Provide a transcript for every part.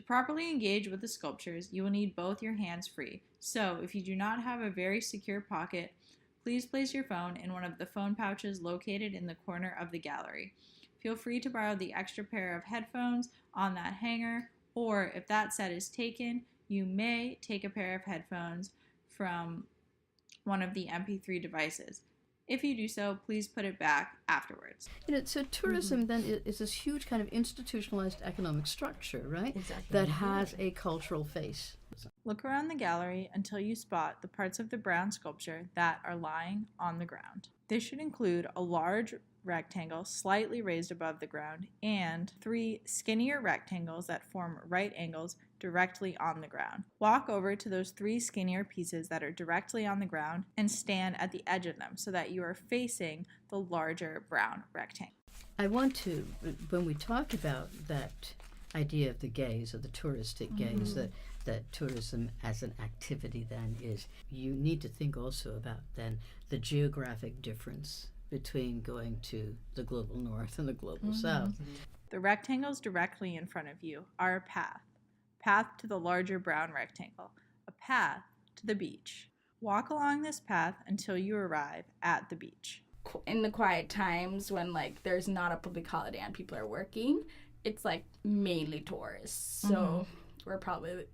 properly engage with the sculptures, you will need both your hands free. So, if you do not have a very secure pocket, please place your phone in one of the phone pouches located in the corner of the gallery. Feel free to borrow the extra pair of headphones on that hanger, or if that set is taken, you may take a pair of headphones from one of the MP3 devices. If you do so, please put it back afterwards. So tourism then is this huge kind of institutionalized economic structure, right? Exactly. That has a cultural face. Look around the gallery until you spot the parts of the brown sculpture that are lying on the ground. This should include a large rectangle slightly raised above the ground and 3 skinnier rectangles that form right angles directly on the ground. Walk over to those 3 skinnier pieces that are directly on the ground and stand at the edge of them so that you are facing the larger brown rectangle. I want to, when we talk about that idea of the gaze, of the touristic gaze, that tourism as an activity then is, you need to think also about then the geographic difference between going to the global north and the global south. The rectangles directly in front of you are a path to the larger brown rectangle, a path to the beach. Walk along this path until you arrive at the beach. In the quiet times when like there's not a public holiday and people are working, it's like mainly tourists. So we're probably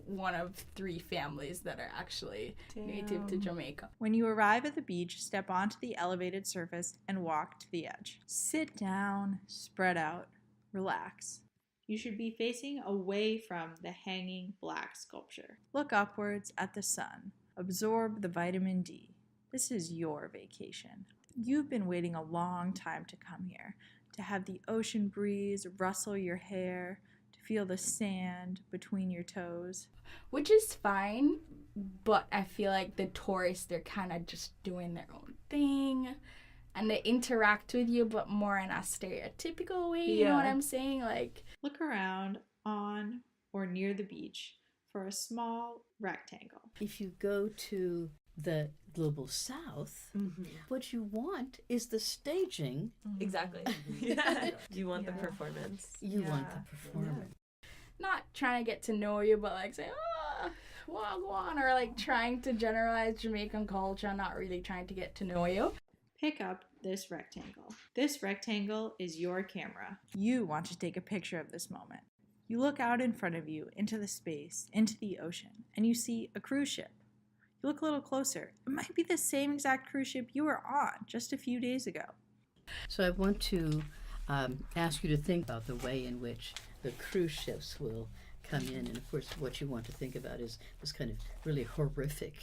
one of 3 families that are actually native to Jamaica. When you arrive at the beach, step onto the elevated surface and walk to the edge. Sit down, spread out, relax. You should be facing away from the hanging black sculpture. Look upwards at the sun. Absorb the vitamin D. This is your vacation. You've been waiting a long time to come here, to have the ocean breeze rustle your hair, to feel the sand between your toes. Which is fine, but I feel like the tourists, they're kind of just doing their own thing. And they interact with you, but more in a stereotypical way. You know what I'm saying? Like, look around on or near the beach for a small rectangle. If you go to the global south, what you want is the staging. Exactly. You want the performance. You want the performance. Not trying to get to know you, but like say, wagwan, or like trying to generalize Jamaican culture, not really trying to get to know you. Pick up this rectangle. This rectangle is your camera. You want to take a picture of this moment. You look out in front of you into the space, into the ocean, and you see a cruise ship. You look a little closer. It might be the same exact cruise ship you were on just a few days ago. So I want to ask you to think about the way in which the cruise ships will come in. And of course, what you want to think about is this kind of really horrific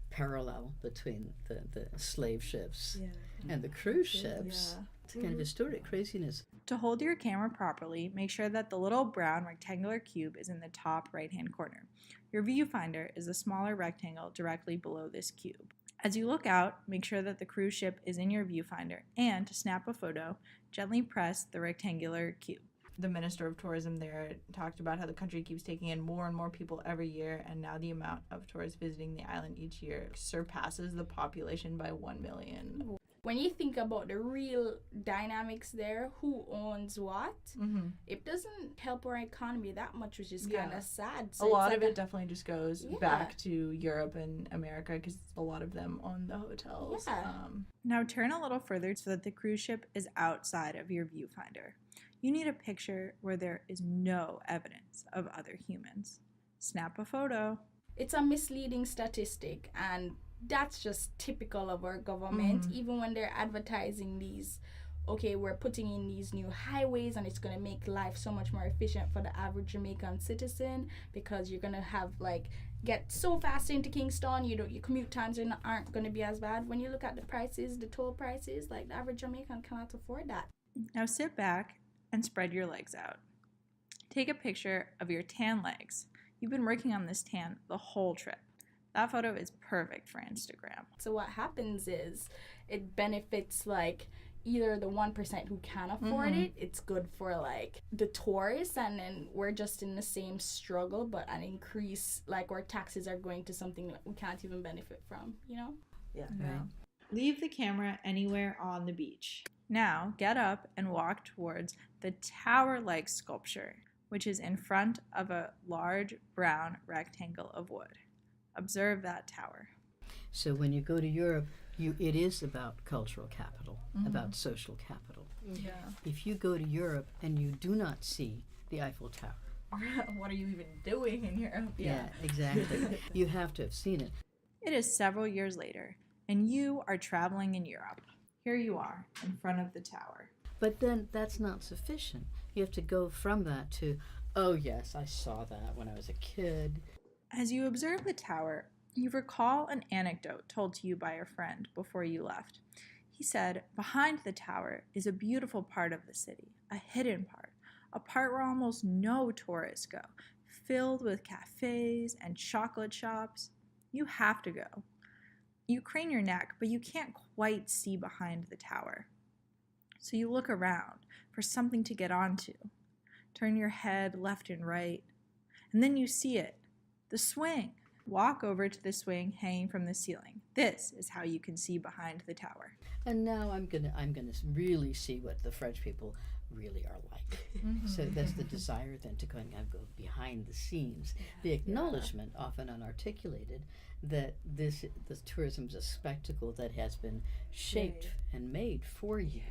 parallel between the slave ships and the cruise ships. It's a kind of historic craziness. To hold your camera properly, make sure that the little brown rectangular cube is in the top right-hand corner. Your viewfinder is a smaller rectangle directly below this cube. As you look out, make sure that the cruise ship is in your viewfinder, and to snap a photo, gently press the rectangular cube. The Minister of Tourism there talked about how the country keeps taking in more and more people every year, and now the amount of tourists visiting the island each year surpasses the population by 1 million. When you think about the real dynamics there, who owns what, it doesn't help our economy that much, which is kind of sad. So a lot of it definitely just goes back to Europe and America because a lot of them own the hotels. Now turn a little further so that the cruise ship is outside of your viewfinder. You need a picture where there is no evidence of other humans. Snap a photo. It's a misleading statistic, and that's just typical of our government. Even when they're advertising these, okay, we're putting in these new highways and it's going to make life so much more efficient for the average Jamaican citizen because you're going to have like get so fast into Kingston, your commute times aren't going to be as bad. When you look at the prices, the toll prices, like the average Jamaican cannot afford that. Now sit back and spread your legs out. Take a picture of your tan legs. You've been working on this tan the whole trip. That photo is perfect for Instagram. So what happens is it benefits like either the 1% who can afford it. It's good for like the tourists, and then we're just in the same struggle, but an increase, like our taxes are going to something that we can't even benefit from, you know? Yeah. Right. Leave the camera anywhere on the beach. Now get up and walk towards the tower-like sculpture. which is in front of a large brown rectangle of wood. Observe that tower. So when you go to Europe, it is about cultural capital, about social capital. Yeah. If you go to Europe and you do not see the Eiffel Tower, What are you even doing in Europe? yeah exactly. You have to have seen it. It is several years later, and you are traveling in Europe. Here you are, in front of the tower. But then that's not sufficient. You have to go from that to, oh yes, I saw that when I was a kid. As you observe the tower, you recall an anecdote told to you by a friend before you left. He said, behind the tower is a beautiful part of the city, a hidden part, a part where almost no tourists go, filled with cafes and chocolate shops. You have to go. You crane your neck, but you can't quite see behind the tower. So you look around for something to get onto. Turn your head left and right, and then you see it, the swing. Walk over to the swing hanging from the ceiling. This is how you can see behind the tower. And now I'm gonna really see what the French people really are like. So that's the desire then to go behind the scenes. The acknowledgement, often unarticulated, that this tourism is a spectacle that has been shaped and made for you.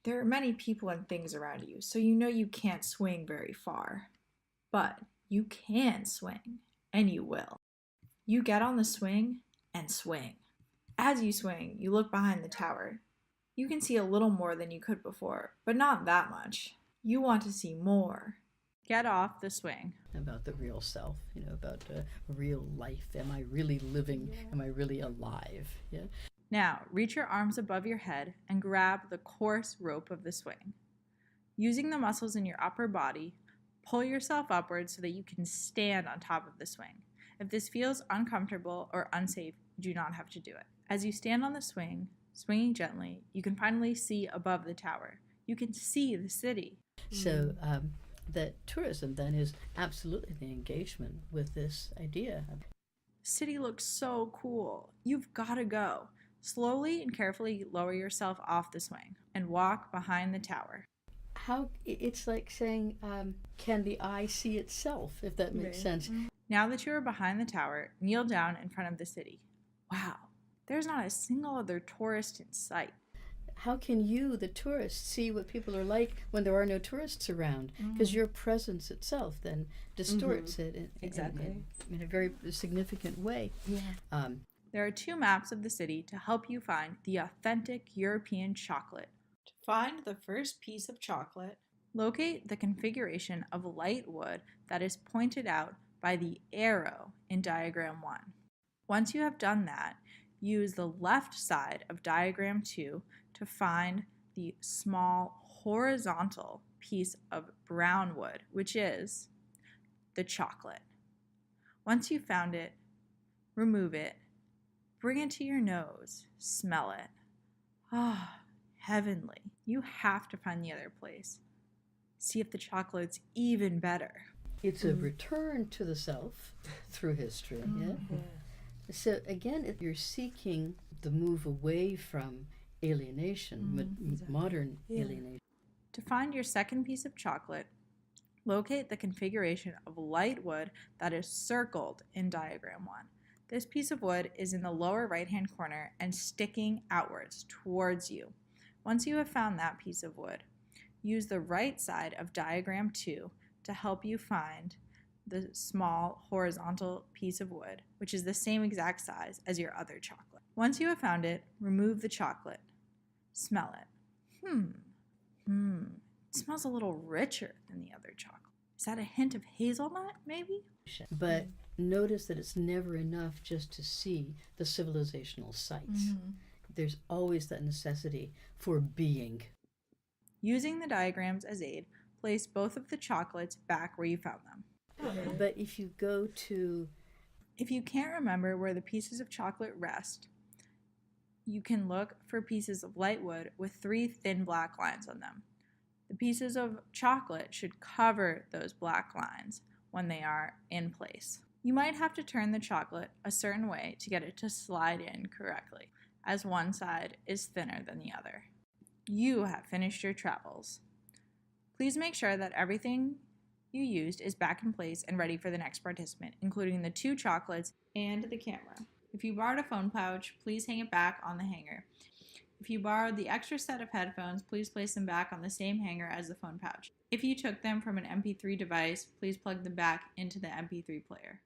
There are many people and things around you, so you know you can't swing very far. But you can swing, and you will. You get on the swing and swing. As you swing, you look behind the tower. You can see a little more than you could before, but not that much. You want to see more. Get off the swing. About the real self, about real life. Am I really living? Am I really alive? Yeah. Now, reach your arms above your head and grab the coarse rope of the swing. Using the muscles in your upper body, pull yourself upward so that you can stand on top of the swing. If this feels uncomfortable or unsafe, you do not have to do it. As you stand on the swing, swinging gently, you can finally see above the tower. You can see the city. So that tourism then is absolutely the engagement with this idea. The city looks so cool. You've got to go. Slowly and carefully lower yourself off the swing and walk behind the tower. It's like saying, can the eye see itself, if that makes sense? Now that you are behind the tower, kneel down in front of the city. Wow, there's not a single other tourist in sight. How can you, the tourist, see what people are like when there are no tourists around? Because your presence itself then distorts it in a very significant way. Yeah. There are 2 maps of the city to help you find the authentic European chocolate. To find the first piece of chocolate, locate the configuration of light wood that is pointed out by the arrow in diagram 1. Once you have done that, use the left side of diagram 2 to find the small horizontal piece of brown wood, which is the chocolate. Once you've found it, remove it, bring it to your nose, smell it. Ah, heavenly. You have to find the other place. See if the chocolate's even better. It's a return to the self through history. So again, if you're seeking the move away from alienation, modern alienation. To find your second piece of chocolate, locate the configuration of light wood that is circled in diagram 1. This piece of wood is in the lower right-hand corner and sticking outwards towards you. Once you have found that piece of wood, use the right side of diagram 2 to help you find the small horizontal piece of wood, which is the same exact size as your other chocolate. Once you have found it, remove the chocolate. Smell it. It smells a little richer than the other chocolate. Is that a hint of hazelnut, maybe? But notice that it's never enough just to see the civilizational sites. There's always that necessity for being. Using the diagrams as aid, place both of the chocolates back where you found them. But if you go to... If you can't remember where the pieces of chocolate rest, you can look for pieces of light wood with 3 thin black lines on them. The pieces of chocolate should cover those black lines when they are in place. You might have to turn the chocolate a certain way to get it to slide in correctly, as one side is thinner than the other. You have finished your travels. Please make sure that everything you used is back in place and ready for the next participant, including the 2 chocolates and the camera. If you borrowed a phone pouch, please hang it back on the hanger. If you borrowed the extra set of headphones, please place them back on the same hanger as the phone pouch. If you took them from an MP3 device, please plug them back into the MP3 player.